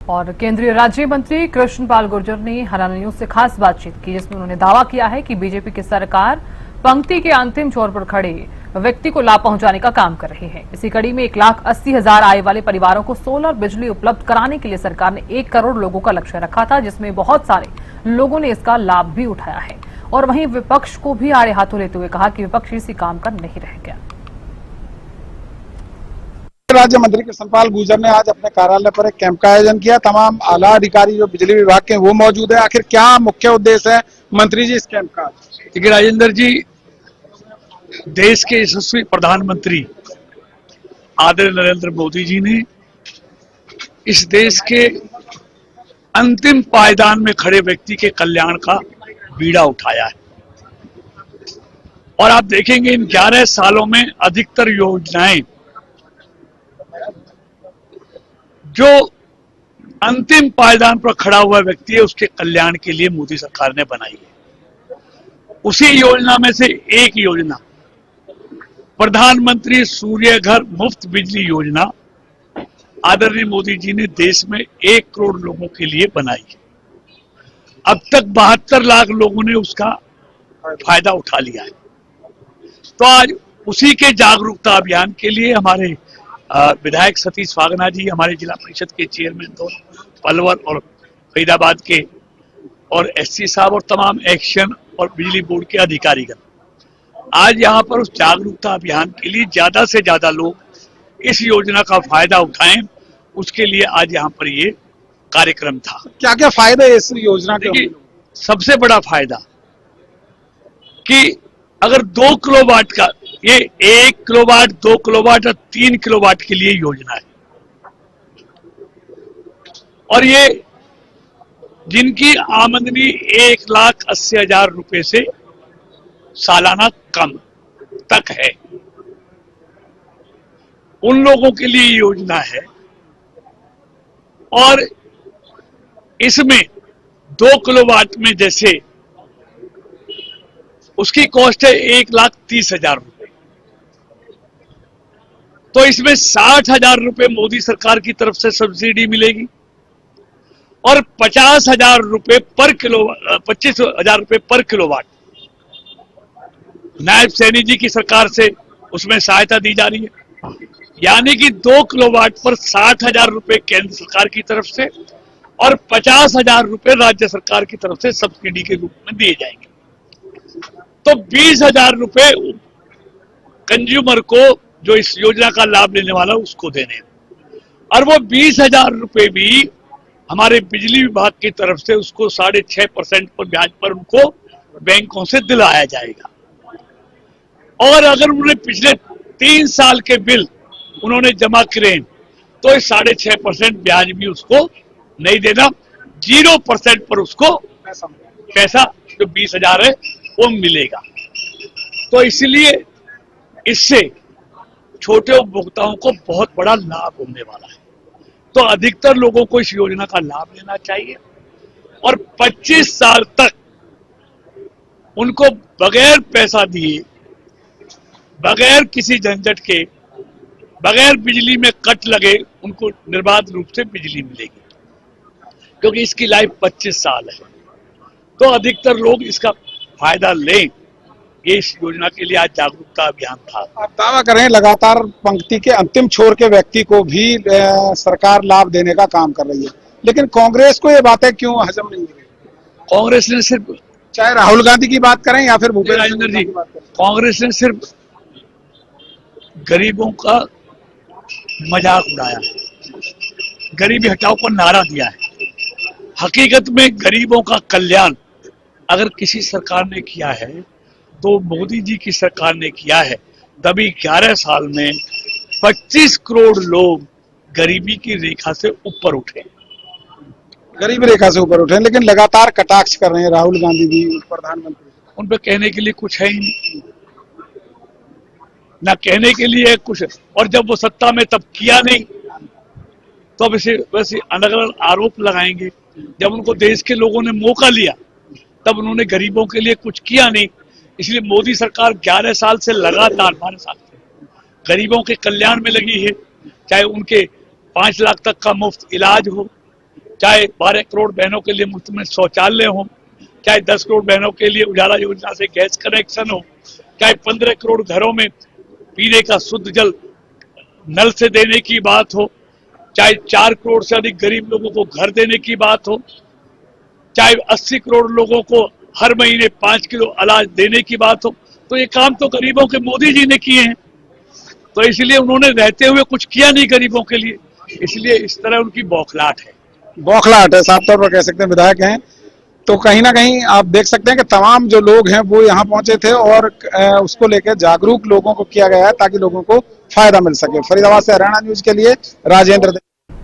और केंद्रीय राज्य मंत्री कृष्णपाल गुर्जर ने हरियाणा न्यूज से खास बातचीत की, जिसमें उन्होंने दावा किया है कि बीजेपी की सरकार पंक्ति के अंतिम छोर पर खड़े व्यक्ति को लाभ पहुंचाने का काम कर रही है। इसी कड़ी में 1,80,000 आय वाले परिवारों को सोलर बिजली उपलब्ध कराने के लिए सरकार ने 1 करोड़ लोगों का लक्ष्य रखा था, जिसमें बहुत सारे लोगों ने इसका लाभ भी उठाया है। और वहीं विपक्ष को भी आड़े हाथों लेते हुए कहा कि विपक्ष इसी काम का नहीं रह गया। राज्य मंत्री कृष्णपाल गुर्जर ने आज अपने कार्यालय पर एक कैंप का आयोजन किया। तमाम आला अधिकारी जो बिजली विभाग के वो मौजूद है। आखिर क्या मुख्य उद्देश्य है मंत्री जी इस कैंप का? देखिए राजेंद्र जी, देश के यशस्वी प्रधानमंत्री आदरणीय नरेंद्र मोदी जी ने इस देश के अंतिम पायदान में खड़े व्यक्ति के कल्याण का बीड़ा उठाया है। और आप देखेंगे इन 11 सालों में अधिकतर योजनाएं जो अंतिम पायदान पर खड़ा हुआ व्यक्ति है उसके कल्याण के लिए मोदी सरकार ने बनाई है। उसी योजना में से एक योजना प्रधानमंत्री सूर्य घर मुफ्त बिजली योजना आदरणीय मोदी जी ने देश में 1 करोड़ लोगों के लिए बनाई है। अब तक 72 लाख लोगों ने उसका फायदा उठा लिया है। तो आज उसी के जागरूकता अभियान के लिए हमारे विधायक सतीश फागना जी, हमारे जिला परिषद के चेयरमैन तो पलवल और फरीदाबाद के, और एससी साहब और तमाम एक्शन और बिजली बोर्ड के अधिकारीगण आज यहाँ पर उस जागरूकता अभियान के लिए ज्यादा से ज्यादा लोग इस योजना का फायदा उठाएं, उसके लिए आज यहाँ पर ये कार्यक्रम था। क्या क्या फायदे इस योजना के? सबसे बड़ा फायदा कि अगर 2 किलोवाट का, ये 1 किलोवाट, 2 किलोवाट और 3 किलोवाट के लिए योजना है, और ये जिनकी आमदनी 1,80,000 रुपए से सालाना कम तक है उन लोगों के लिए योजना है। और इसमें 2 किलोवाट में जैसे उसकी कॉस्ट है 1,30,000 रुपए, तो इसमें 60,000 रुपए मोदी सरकार की तरफ से सब्सिडी मिलेगी और 50,000 रुपए पर किलो, 25,000 रुपए पर किलोवाट नायब सैनी जी की सरकार से उसमें सहायता दी जा रही है। यानी कि 2 किलोवाट पर 60,000 रुपए केंद्र सरकार की तरफ से और 50,000 रुपए राज्य सरकार की तरफ से सब्सिडी के रूप में दिए जाएंगे। तो 20,000 रुपए कंज्यूमर को, जो इस योजना का लाभ लेने वाला उसको देने, और वो 20,000 रुपए भी हमारे बिजली विभाग की तरफ से उसको 6.5% पर ब्याज पर उनको बैंकों से दिलाया जाएगा। और अगर उन्होंने पिछले 3 साल के बिल उन्होंने जमा करे तो इस 6.5% ब्याज भी उसको नहीं देना, 0% पर उसको पैसा जो 20,000 है वो मिलेगा। तो इसलिए इससे छोटे उपभोक्ताओं को बहुत बड़ा लाभ होने वाला है। तो अधिकतर लोगों को इस योजना का लाभ लेना चाहिए और 25 साल तक उनको बगैर पैसा दिए, बगैर किसी झंझट के, बगैर बिजली में कट लगे उनको निर्बाध रूप से बिजली मिलेगी, क्योंकि इसकी लाइफ 25 साल है। तो अधिकतर लोग इसका फायदा लें, ये इस योजना के लिए आज जागरूकता अभियान था। आप दावा करें लगातार पंक्ति के अंतिम छोर के व्यक्ति को भी सरकार लाभ देने का काम कर रही है, लेकिन कांग्रेस को ये बातें क्यों हजम नहीं हो रही? कांग्रेस ने सिर्फ, चाहे राहुल गांधी की बात करें या फिर भूपेंद्र राजेंद्र जी, कांग्रेस ने सिर्फ गरीबों का मजाक उड़ाया है, गरीबी हटाओ का नारा दिया है। हकीकत में गरीबों का कल्याण अगर किसी सरकार ने किया है तो मोदी जी की सरकार ने किया है। तभी 11 साल में 25 करोड़ लोग गरीबी की रेखा से ऊपर उठे, गरीबी रेखा से ऊपर उठे, लेकिन लगातार कटाक्ष कर रहे हैं राहुल गांधी जी, प्रधानमंत्री। उन पे कहने के लिए कुछ है ही नहीं, ना कहने के लिए कुछ, और जब वो सत्ता में तब किया नहीं, तो अब इसे वैसे अलग अलग आरोप लगाएंगे। जब उनको देश के लोगों ने मौका लिया तब उन्होंने गरीबों के लिए कुछ किया नहीं। इसलिए मोदी सरकार 11 साल से लगातार 12 साल से गरीबों के कल्याण में लगी है, चाहे उनके 5 लाख तक का मुफ्त इलाज हो, चाहे 12 करोड़ बहनों के लिए मुफ्त में शौचालय हो, चाहे 10 करोड़ बहनों के लिए उजाला योजना से गैस कनेक्शन हो, चाहे 15 करोड़ घरों में पीने का शुद्ध जल नल से देने की बात हो, चाहे 4 करोड़ से अधिक गरीब लोगों को घर देने की बात हो, चाहे 80 करोड़ लोगों को हर महीने 5 किलो अनाज देने की बात हो, तो ये काम तो गरीबों के मोदी जी ने किए हैं। तो इसलिए उन्होंने रहते हुए कुछ किया नहीं गरीबों के लिए, इसलिए इस तरह उनकी बौखलाहट है। बौखलाहट है, साफ तौर पर कह सकते हैं विधायक हैं। तो कहीं ना कहीं आप देख सकते हैं कि तमाम जो लोग हैं वो यहाँ पहुंचे थे और उसको लेकर जागरूक लोगों को किया गया है ताकि लोगों को फायदा मिल सके। फरीदाबाद से हरियाणा न्यूज के लिए राजेंद्र।